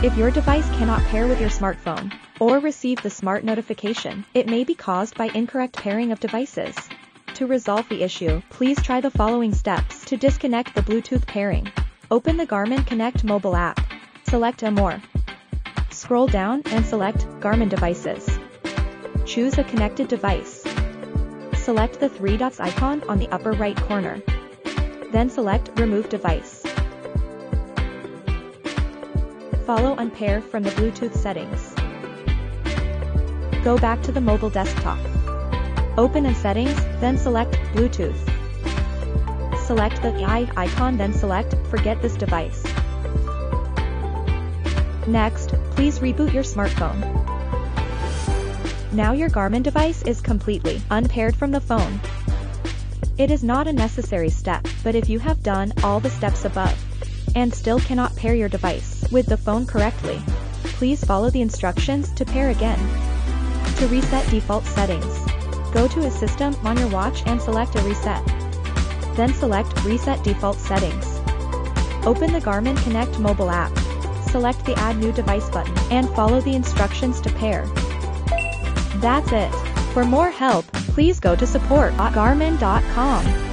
If your device cannot pair with your smartphone, or receive the smart notification, it may be caused by incorrect pairing of devices. To resolve the issue, please try the following steps to disconnect the Bluetooth pairing. Open the Garmin Connect Mobile app. Select More. Scroll down and select Garmin Devices. Choose a connected device. Select the three dots icon on the upper right corner. Then select Remove Device. Follow Unpair from the Bluetooth settings. Go back to the mobile desktop. Open in Settings, then select Bluetooth. Select the I icon, then select Forget this device. Next, please reboot your smartphone. Now your Garmin device is completely unpaired from the phone. It is not a necessary step, but if you have done all the steps above and still cannot pair your device with the phone correctly, please follow the instructions to pair again. To reset default settings, go to a system on your watch and select a reset. Then select Reset Default Settings. Open the Garmin Connect Mobile app. Select the Add New Device button and follow the instructions to pair. That's it. For more help, please go to support.garmin.com.